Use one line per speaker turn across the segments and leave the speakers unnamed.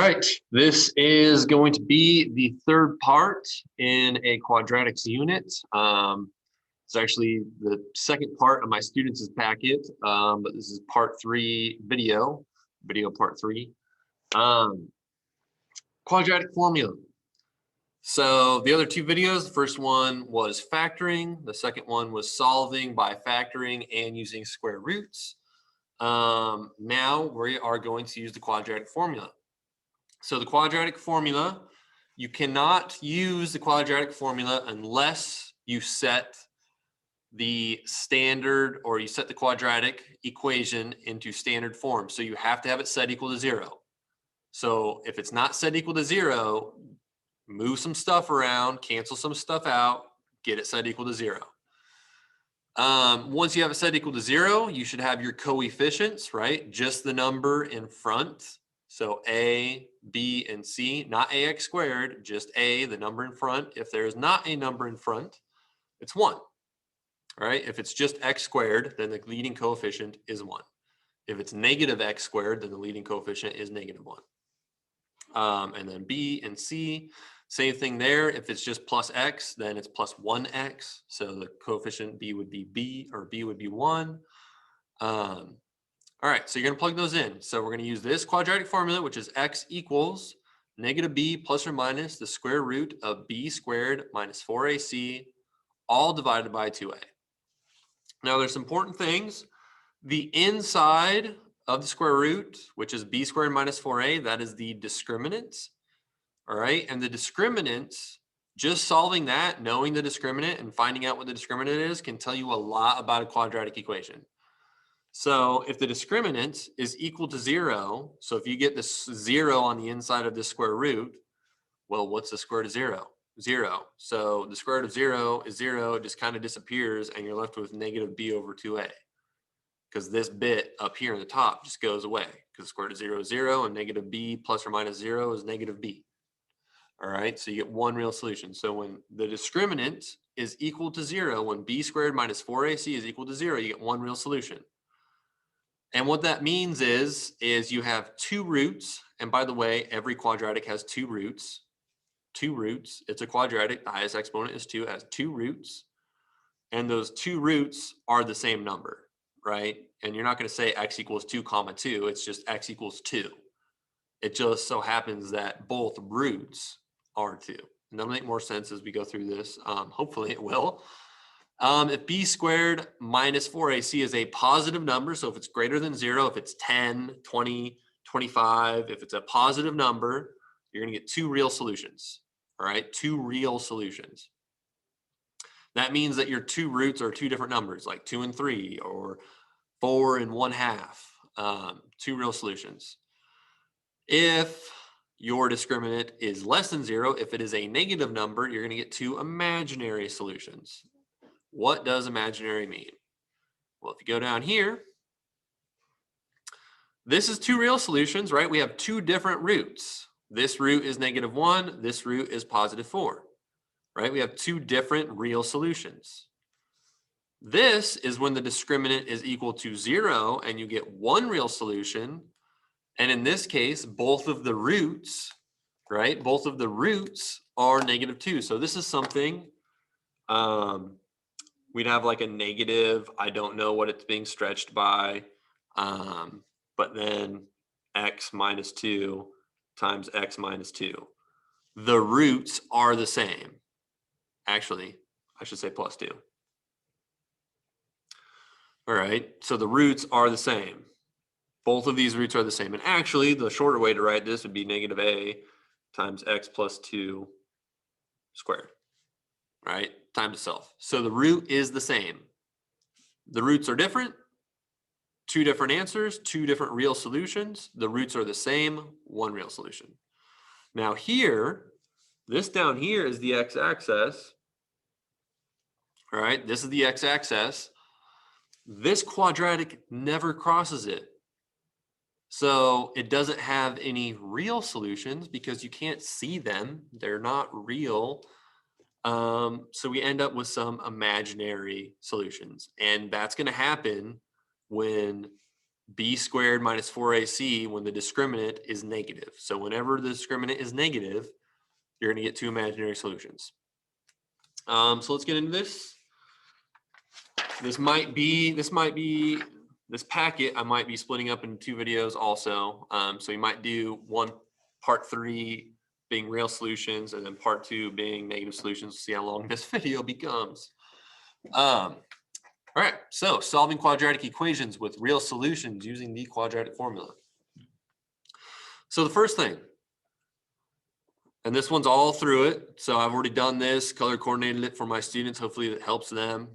right, this is going to be the third part in a quadratics unit. It's actually the second part of my students' packet, but this is part 3 video part 3. Quadratic formula. So the other two videos, the first one was factoring, the second one was solving by factoring and using square roots. Now we are going to use the quadratic formula. So the quadratic formula, you cannot use the quadratic formula unless you set the standard, or you set the quadratic equation into standard form. So you have to have it set equal to 0. So if it's not set equal to 0, move some stuff around, cancel some stuff out, get it set equal to 0. Once you have it set equal to 0, you should have your coefficients, right? Just the number in front. So a, b, and c, not ax squared, just a, the number in front. If there is not a number in front, it's 1. All right, if it's just x squared, then the leading coefficient is 1. If it's negative x squared, then the leading coefficient is negative 1. And then b and c, same thing there. If it's just plus x, then it's plus 1x. So the coefficient b would be b, or b would be 1. All right, so you're going to plug those in. So we're going to use this quadratic formula, which is x equals negative b plus or minus the square root of b squared minus 4ac, all divided by 2a. Now there's some important things. The inside of the square root, which is b squared minus 4a, that is the discriminant. All right, and the discriminant, just solving that, knowing the discriminant and finding out what the discriminant is, can tell you a lot about a quadratic equation. So if the discriminant is equal to 0, so if you get this 0 on the inside of this square root, well, what's the square root of 0? 0. So the square root of 0 is 0, it just kind of disappears, and you're left with negative b over 2a. Because this bit up here in the top just goes away, because the square root of 0 is 0, and negative b plus or minus 0 is negative b. All right, so you get one real solution. So when the discriminant is equal to 0, when b squared minus 4ac is equal to 0, you get one real solution. And what that means is you have two roots. And by the way, every quadratic has two roots. Two roots. It's a quadratic. The highest exponent is 2. It has two roots. And those two roots are the same number, right? And you're not going to say x equals 2 comma 2. It's just x equals 2. It just so happens that both roots are 2. And that'll make more sense as we go through this. Hopefully it will. If b squared minus 4ac is a positive number, so if it's greater than 0, if it's 10, 20, 25, if it's a positive number, you're going to get two real solutions. All right, two real solutions. That means that your two roots are two different numbers, like 2 and 3, or 4 and 1/2. Two real solutions. If your discriminant is less than 0, if it is a negative number, you're going to get two imaginary solutions. What does imaginary mean? Well, if you go down here, this is two real solutions, right? We have two different roots. This root is negative 1. This root is positive 4, right? We have two different real solutions. This is when the discriminant is equal to 0, and you get one real solution. And in this case, both of the roots, right? Both of the roots are negative 2. So this is something, we'd have like a negative, I don't know what it's being stretched by, but then x minus 2 times x minus 2. The roots are the same. Actually, I should say plus 2. All right, so the roots are the same. Both of these roots are the same. And actually, the shorter way to write this would be negative a times x plus 2 squared, right? Times itself. So the root is the same. The roots are different. Two different answers, two different real solutions. The roots are the same, one real solution. Now here, this down here is the x-axis. All right, this is the x-axis. This quadratic never crosses it. So it doesn't have any real solutions because you can't see them. They're not real. So we end up with some imaginary solutions. And that's going to happen when b squared minus 4ac when the discriminant is negative. So whenever the discriminant is negative, you're going to get two imaginary solutions. So let's get into this. This packet I might be splitting up into two videos also. So you might do part 3 being real solutions and then part 2 being negative solutions. See how long this video becomes. All right, so solving quadratic equations with real solutions using the quadratic formula. So the first thing, and this one's all through it. So I've already done this, color coordinated it for my students. Hopefully it helps them.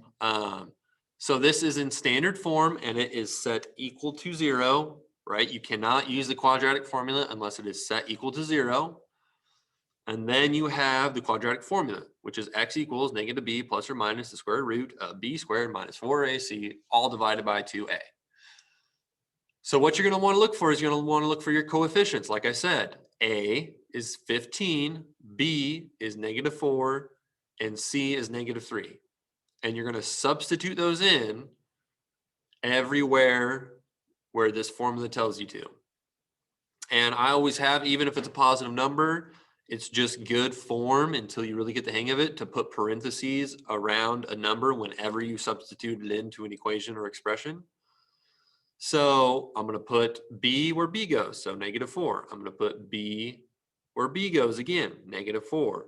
So this is in standard form and it is set equal to 0, right? You cannot use the quadratic formula unless it is set equal to 0. And then you have the quadratic formula, which is x equals negative b plus or minus the square root of b squared minus 4ac, all divided by 2a. So what you're going to want to look for is you're going to want to look for your coefficients. Like I said, a is 15, b is negative 4, and c is negative 3. And you're going to substitute those in everywhere where this formula tells you to. And I always have, even if it's a positive number, it's just good form until you really get the hang of it to put parentheses around a number whenever you substitute it into an equation or expression. So I'm going to put b where b goes, so negative 4. I'm going to put b where b goes again, negative 4.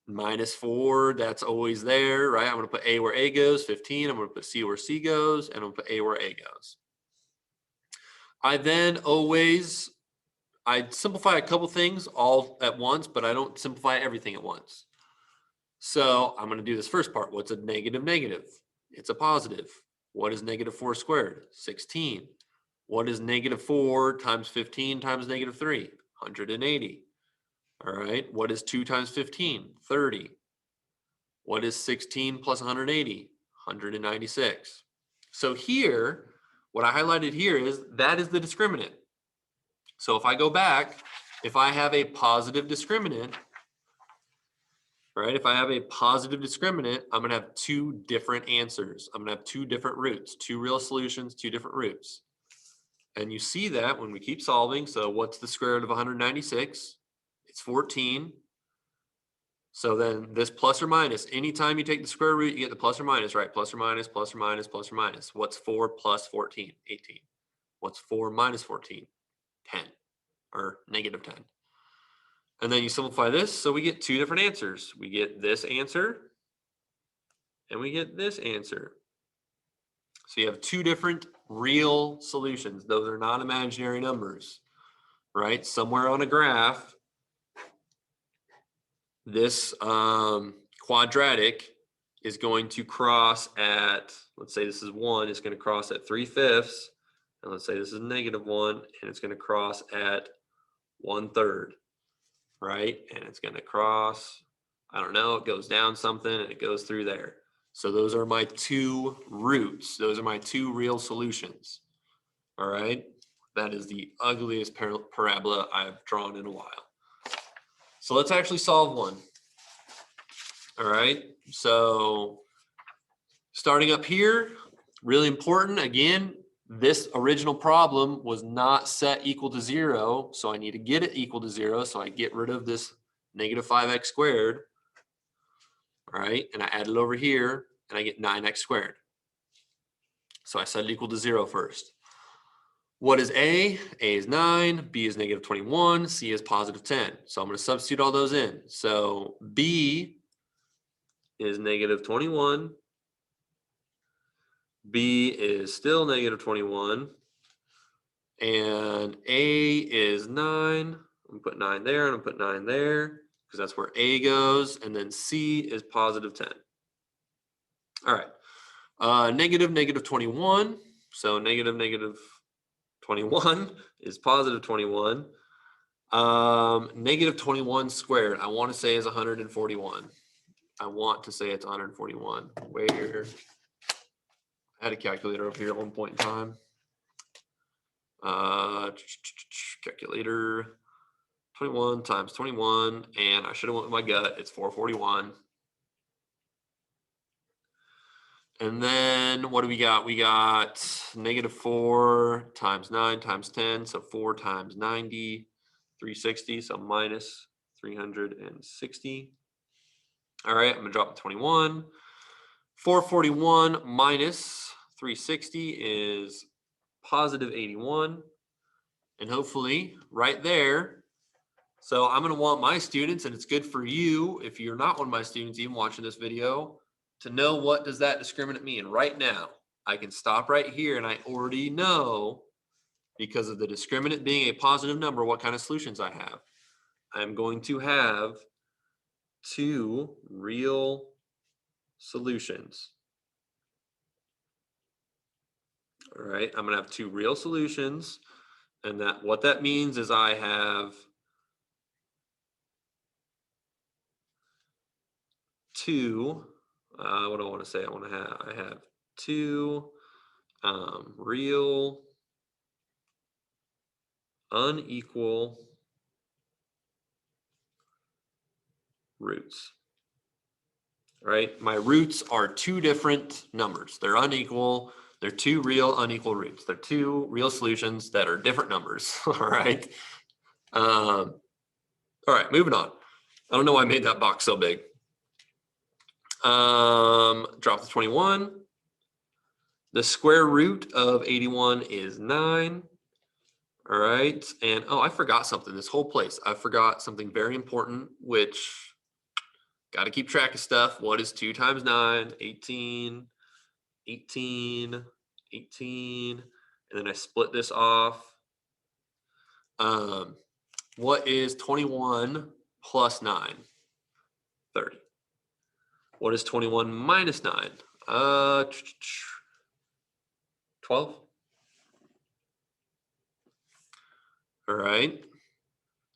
Minus 4, that's always there, right? I'm going to put a where a goes, 15. I'm going to put c where c goes, and I'm going to put a where a goes. I then I simplify a couple things all at once, but I don't simplify everything at once. So I'm going to do this first part. What's a negative negative? It's a positive. What is negative 4 squared? 16. What is negative 4 times 15 times negative 3? 180. All right. What is 2 times 15? 30. What is 16 plus 180? 196. So here, what I highlighted here is that is the discriminant. So if I go back, if I have a positive discriminant, right? If I have a positive discriminant, I'm going to have two different answers. I'm going to have two different roots, two real solutions, two different roots. And you see that when we keep solving. So what's the square root of 196? It's 14. So then this plus or minus, anytime you take the square root, you get the plus or minus, right? Plus or minus, plus or minus, plus or minus. What's 4 plus 14? 18. What's 4 minus 14? 10 or negative 10. And then you simplify this, so we get two different answers. We get this answer and we get this answer. So you have two different real solutions. Those are not imaginary numbers, right? Somewhere on a graph, this quadratic is going to cross at, let's say this is 1, it's going to cross at 3/5. And let's say this is -1, and it's going to cross at 1/3, right? And it's going to cross, I don't know, it goes down something and it goes through there. So those are my two roots. Those are my two real solutions. All right. That is the ugliest parabola I've drawn in a while. So let's actually solve one. All right. So starting up here, really important. Again, this original problem was not set equal to 0. So I need to get it equal to 0. So I get rid of this negative 5x squared. All right. And I add it over here and I get 9x squared. So I set it equal to 0 first. What is A? A is 9, B is negative 21, C is positive 10. So I'm going to substitute all those in. So B is negative 21. B is still negative 21. And A is 9. I'm going to put 9 there, and I'm going to put 9 there, because that's where A goes. And then C is positive 10. All right. Negative 21. So negative 21 is positive 21. Negative 21 squared, I want to say is 141. I want to say it's 141. Where I had a calculator over here at one point in time. Calculator, 21 times 21, and I should have went with my gut. It's 441. And then what do we got? We got -4 times 9 times 10. So 4 times 90, 360. So minus 360. All right, I'm going to drop the 21. 441 minus 360 is positive 81. And hopefully right there. So I'm going to want my students, and it's good for you if you're not one of my students even watching this video, to know what does that discriminant mean. Right now, I can stop right here and I already know, because of the discriminant being a positive number, what kind of solutions I have. I'm going to have two real solutions. All right, I'm going to have two real solutions. And that what that means is I have two, what do I want to say? I have two real unequal roots. Right? My roots are two different numbers. They're unequal. They're two real unequal roots. They're two real solutions that are different numbers. All right. All right, moving on. I don't know why I made that box so big. Drop the 21. The square root of 81 is 9. All right. And oh, I forgot something. This whole place, I forgot something very important, which got to keep track of stuff. What is 2 times 9? 18, 18, 18. And then I split this off. What is 21 plus 9? 30. What is 21 minus 9? 12. All right.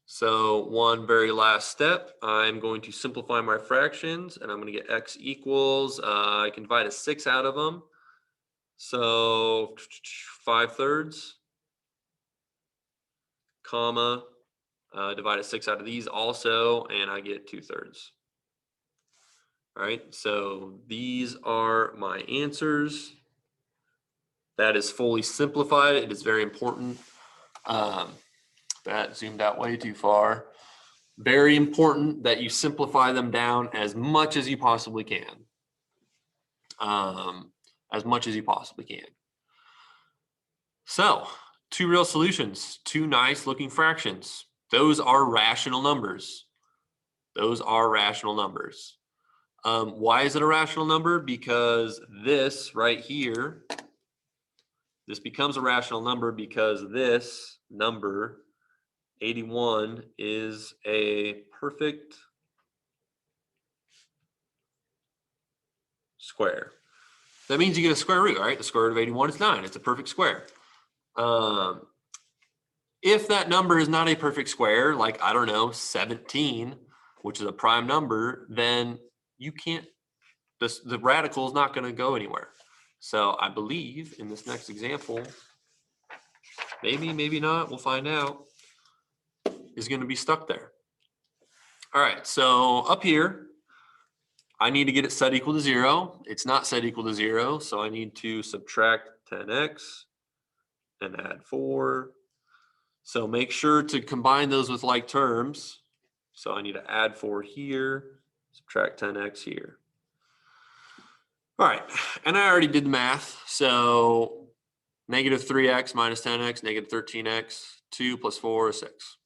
So one very last step, I'm going to simplify my fractions, and I'm going to get x equals, I can divide a 6 out of them. So 5/3, comma, divide a 6 out of these also, and I get 2/3. All right, so these are my answers. That is fully simplified. It is very important. That zoomed out way too far. Very important that you simplify them down as much as you possibly can. As much as you possibly can. So, two real solutions, two nice looking fractions. Those are rational numbers. Those are rational numbers. Why is it a rational number? Because this right here, this becomes a rational number because this number 81 is a perfect square. That means you get a square root, right? The square root of 81 is 9. It's a perfect square. If that number is not a perfect square, like, I don't know, 17, which is a prime number, then you can't, the radical is not going to go anywhere. So I believe in this next example, maybe, maybe not, we'll find out, is going to be stuck there. All right, so up here, I need to get it set equal to 0. It's not set equal to 0, so I need to subtract 10x and add 4. So make sure to combine those with like terms. So I need to add 4 here, subtract 10x here. All right, and I already did the math. So negative 3x minus 10x, negative 13x, 2 plus 4 is 6.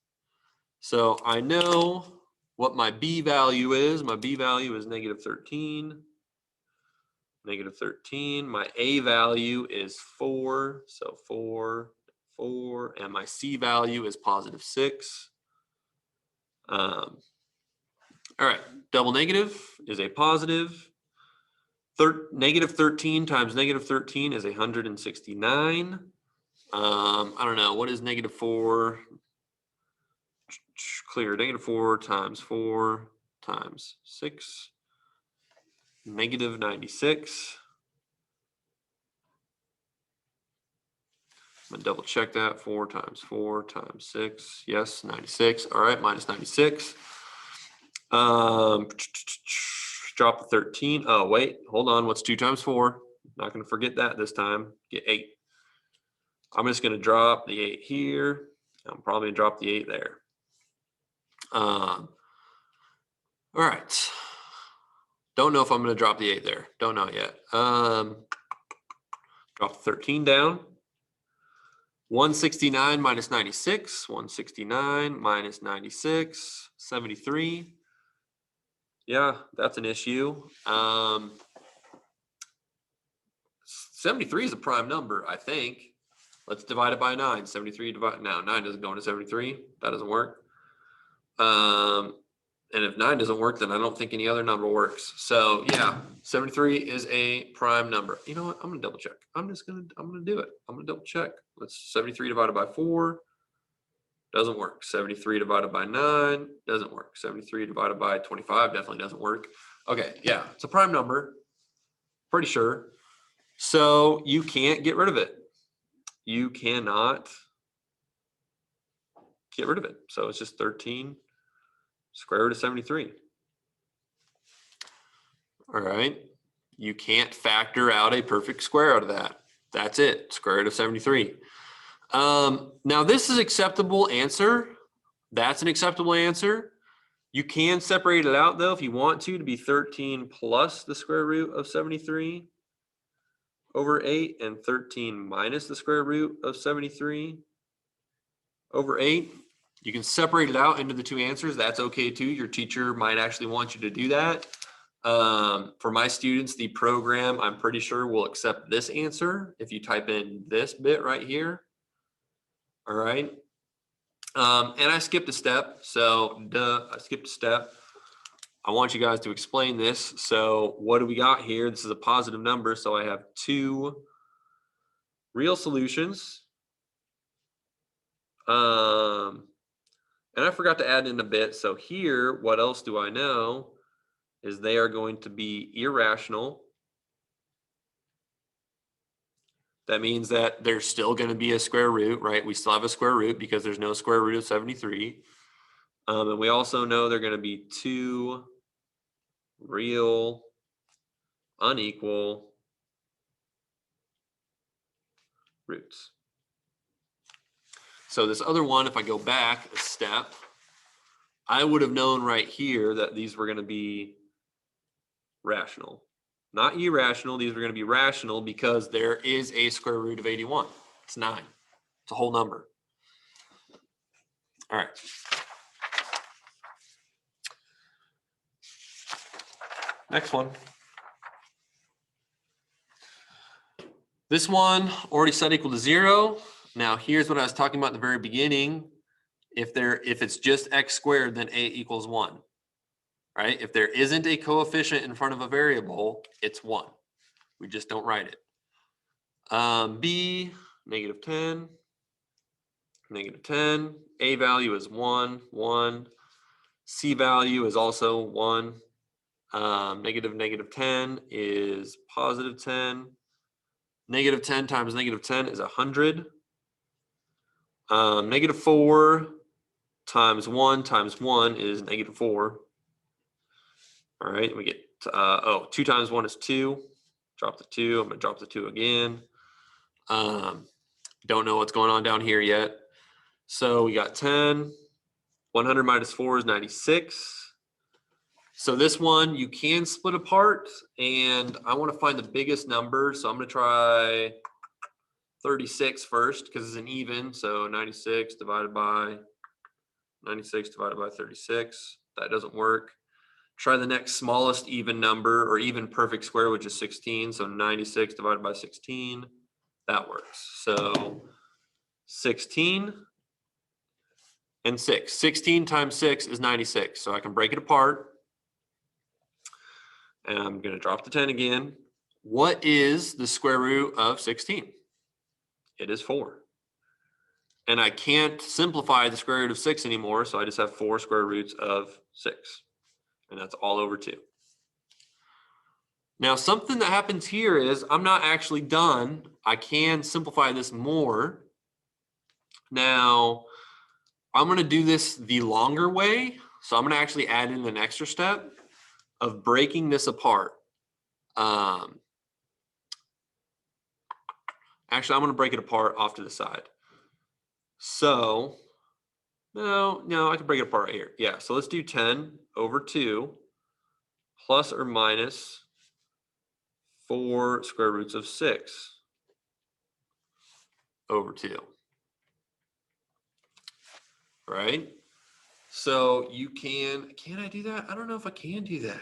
So I know what my b value is. My b value is negative 13. Negative 13. My a value is 4. So 4, 4. And my c value is positive 6. All right, double negative is a positive. Negative 13 times negative 13 is 169. I don't know, what is negative 4? Clear, negative 4 times 6. Negative 96. I'm gonna double check that. 4 times 4 times 6. Yes, 96. All right, minus 96. Drop the 13. Oh, wait, hold on. What's 2 times 4? Not going to forget that this time. Get 8. I'm just going to drop the 8 here. I'm probably going to drop the 8 there. All right. Don't know if I'm going to drop the 8 there. Don't know yet. Drop the 13 down. 169 minus 96. 169 minus 96. 73. Yeah, that's an issue. 73 is a prime number, I think. Let's divide it by 9. 73 divide. No, 9 doesn't go into 73. That doesn't work. And if 9 doesn't work, then I don't think any other number works. So yeah, 73 is a prime number. You know what? I'm gonna double check. I'm gonna do it. I'm gonna double check. Let's 73 divided by 4. Doesn't work. 73 divided by 9 doesn't work. 73 divided by 25 definitely doesn't work. Okay, yeah, it's a prime number. Pretty sure. So you can't get rid of it. You cannot get rid of it. So it's just 13 square root of 73. All right. You can't factor out a perfect square out of that. That's it. Square root of 73. Now this is acceptable answer. That's an acceptable answer. You can separate it out though if you want to be 13 plus the square root of 73 over 8 and 13 minus the square root of 73 over 8. You can separate it out into the two answers. That's okay too. Your teacher might actually want you to do that. For my students, the program, I'm pretty sure, will accept this answer if you type in this bit right here. All right. And I skipped a step. So I skipped a step. I want you guys to explain this. So what do we got here? This is a positive number. So I have 2 real solutions. And I forgot to add in a bit. So here, what else do I know is they are going to be irrational. That means that there's still going to be a square root, right? We still have a square root because there's no square root of 73. And we also know they're going to be 2 real unequal roots. So this other one, if I go back a step, I would have known right here that these were going to be rational. Not irrational, these are going to be rational because there is a square root of 81. It's 9. It's a whole number. All right. Next one. This one already set equal to 0. Now here's what I was talking about at the very beginning. If it's just x squared, then a equals 1. Right? If there isn't a coefficient in front of a variable, it's 1. We just don't write it. B, negative 10, negative 10. A value is 1, 1. C value is also 1. Negative 10 is positive 10. Negative 10 times negative 10 is 100. Negative 4 times 1 is negative 4. All right, we get, 2 times 1 is 2. Drop the 2. I'm going to drop the 2 again. Don't know what's going on down here yet. So we got 10. 100 minus 4 is 96. So this one you can split apart, and I want to find the biggest number. So I'm going to try 36 first because it's an even. So 96 divided by 36. That doesn't work. Try the next smallest even number or even perfect square, which is 16. So 96 divided by 16. That works. So 16 and 6. 16 times 6 is 96. So I can break it apart. And I'm going to drop the 10 again. What is the square root of 16? It is 4. And I can't simplify the square root of 6 anymore, so I just have 4 square roots of 6. And that's all over 2. Now, something that happens here is I'm not actually done. I can simplify this more. Now, I'm going to do this the longer way. So I'm going to actually add in an extra step of breaking this apart. Actually, I'm going to break it apart off to the side. So, no, I can break it apart right here. Yeah, so let's do 10 over 2 plus or minus 4 square roots of 6 over 2. Right? So you can I do that? I don't know if I can do that.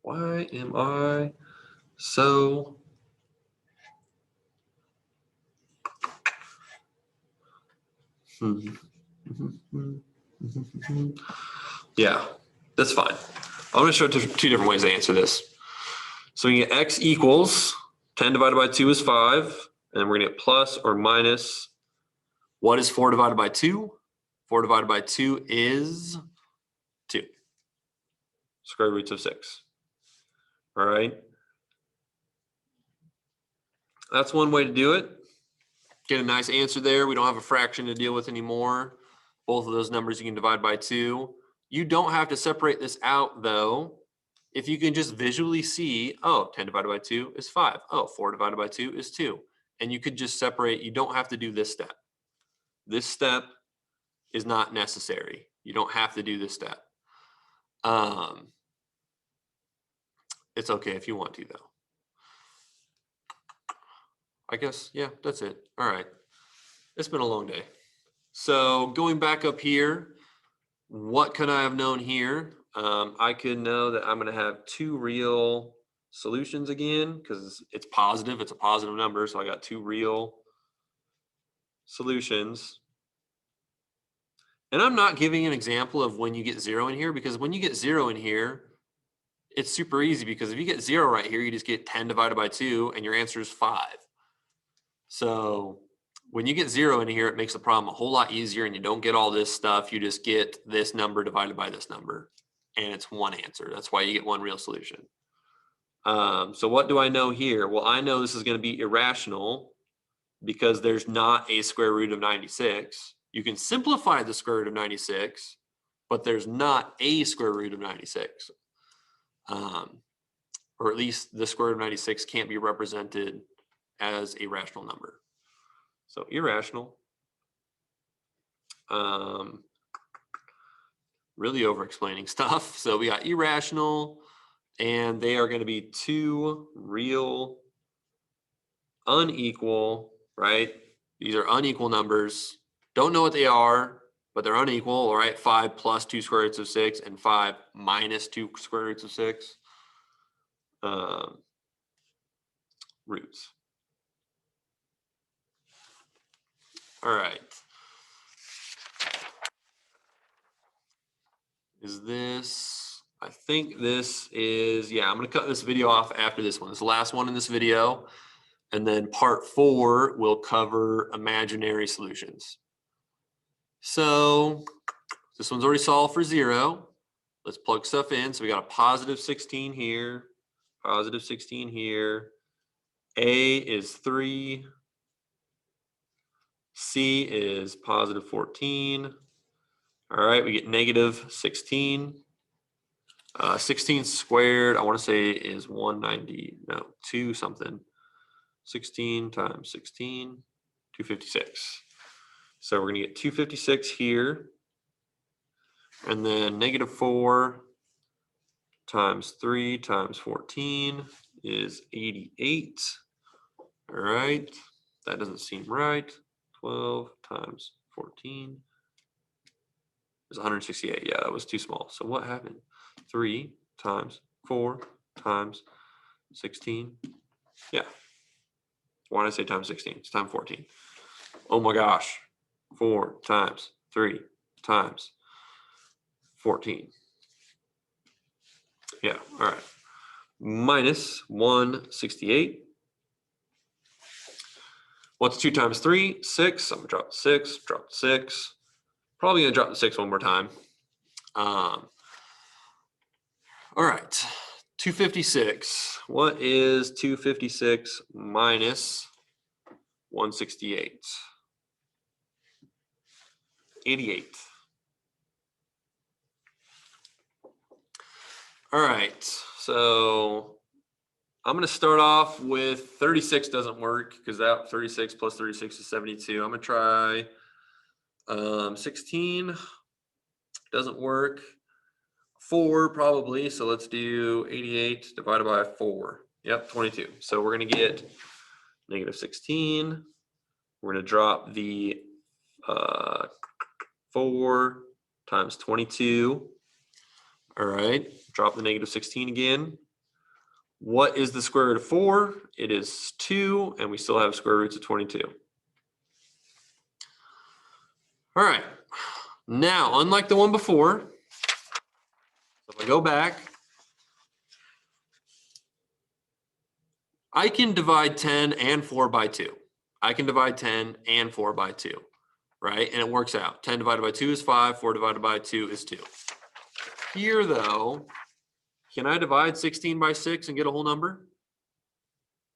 Why am I so yeah, that's fine. I'm going to show two different ways to answer this. So we get x equals 10 divided by 2 is 5, and then we're going to get plus or minus. What is 4 divided by 2? 4 divided by 2 is 2. Square roots of 6. All right. That's one way to do it. Get a nice answer there. We don't have a fraction to deal with anymore. Both of those numbers you can divide by 2. You don't have to separate this out, though. If you can just visually see, oh, 10 divided by 2 is 5. Oh, 4 divided by 2 is 2. And you could just separate. You don't have to do this step. This step is not necessary. You don't have to do this step. It's okay if you want to, though. I guess, yeah, that's it. All right. It's been a long day. So going back up here, what can I have known here? I could know that I'm going to have 2 real solutions again because it's positive. It's a positive number. So I got 2 real solutions. And I'm not giving an example of when you get 0 in here, because when you get 0 in here, it's super easy, because if you get 0 right here, you just get 10 divided by 2 and your answer is 5. So when you get 0 in here, it makes the problem a whole lot easier, and you don't get all this stuff. You just get this number divided by this number, and it's one answer. That's why you get one real solution. So what do I know here? Well, I know this is going to be irrational because there's not a square root of 96. You can simplify the square root of 96, but there's not a square root of 96. Or at least the square root of 96 can't be represented as a rational number. So irrational. Really over-explaining stuff. So we got irrational, and they are going to be 2 real unequal, right? These are unequal numbers. Don't know what they are, but they're unequal, all right? 5 plus 2 square roots of 6 and 5 minus 2 square roots of 6. Roots. All right. Is this, I think this is, yeah, I'm going to cut this video off after this one. This is the last one in this video. And then part 4 will cover imaginary solutions. So this one's already solved for 0. Let's plug stuff in. So we got a positive 16 here, positive 16 here. A is 3. C is positive 14. All right, we get negative 16. 16 squared, I want to say is 190, no, 2 something. 16 times 16, 256. So we're going to get 256 here. And then negative 4 times 3 times 14 is 88. All right, that doesn't seem right. 12 times 14 is 168. Yeah, that was too small. So what happened? 3 times 4 times 16. Yeah. Why did I say times 16? It's times 14. Oh my gosh. 4 times 3 times 14. Yeah, all right. Minus 168. What's 2 times 3? 6. I'm going to drop the 6, drop the 6. Probably going to drop the 6 one more time. All right. 256. What is 256 minus 168? 88. All right. So I'm going to start off with 36 doesn't work because that 36 plus 36 is 72. I'm going to try 16. Doesn't work. 4 probably. So let's do 88 divided by 4. Yep, 22. So we're going to get negative 16. We're going to drop the 4 times 22. All right. Drop the negative 16 again. What is the square root of 4? It is 2, and we still have square roots of 22. All right. Now, unlike the one before, if I go back, I can divide 10 and 4 by 2. I can divide 10 and 4 by 2, right? And it works out. 10 divided by 2 is 5. 4 divided by 2 is 2. Here, though, can I divide 16 by 6 and get a whole number?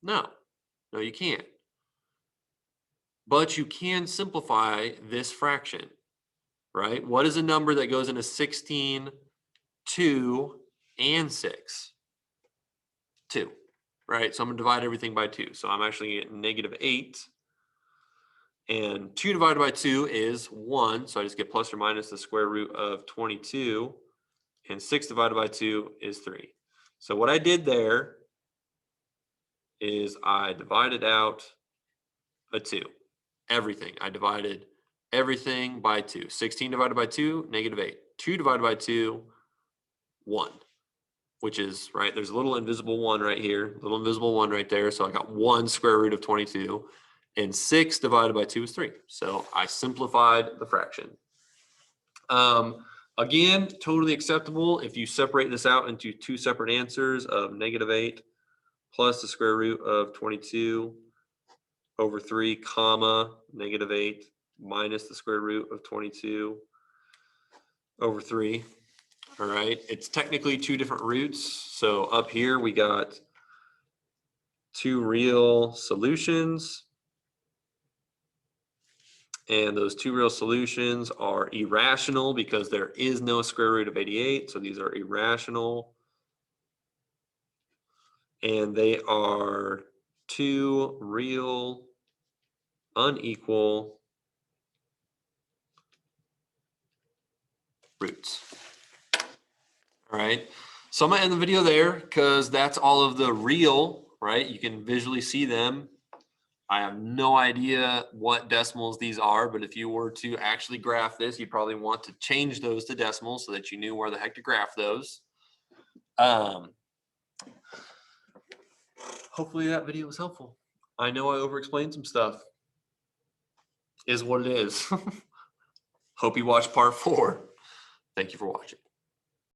No. No, you can't. But you can simplify this fraction, right? What is a number that goes into 16, 2, and 6? 2, right? So I'm going to divide everything by 2. So I'm actually getting negative 8. And 2 divided by 2 is 1. So I just get plus or minus the square root of 22. And 6 divided by 2 is 3. So what I did there is I divided out a 2. Everything. I divided everything by 2. 16 divided by 2, negative 8. 2 divided by 2, 1. Which is, right, there's a little invisible 1 right here. Little invisible 1 right there. So I got 1 square root of 22. And 6 divided by 2 is 3. So I simplified the fraction. Again, totally acceptable if you separate this out into 2 separate answers of negative 8 plus the square root of 22 over 3, comma, negative 8 minus the square root of 22 over 3. All right, it's technically 2 different roots. So up here we got 2 real solutions. And those 2 real solutions are irrational because there is no square root of 88. So these are irrational. And they are 2 real unequal roots. All right. So I'm going to end the video there because that's all of the real, right? You can visually see them. I have no idea what decimals these are, but if you were to actually graph this, you'd probably want to change those to decimals so that you knew where the heck to graph those. Hopefully that video was helpful. I know I over-explained some stuff. Is what it is. Hope you watched part 4. Thank you for watching.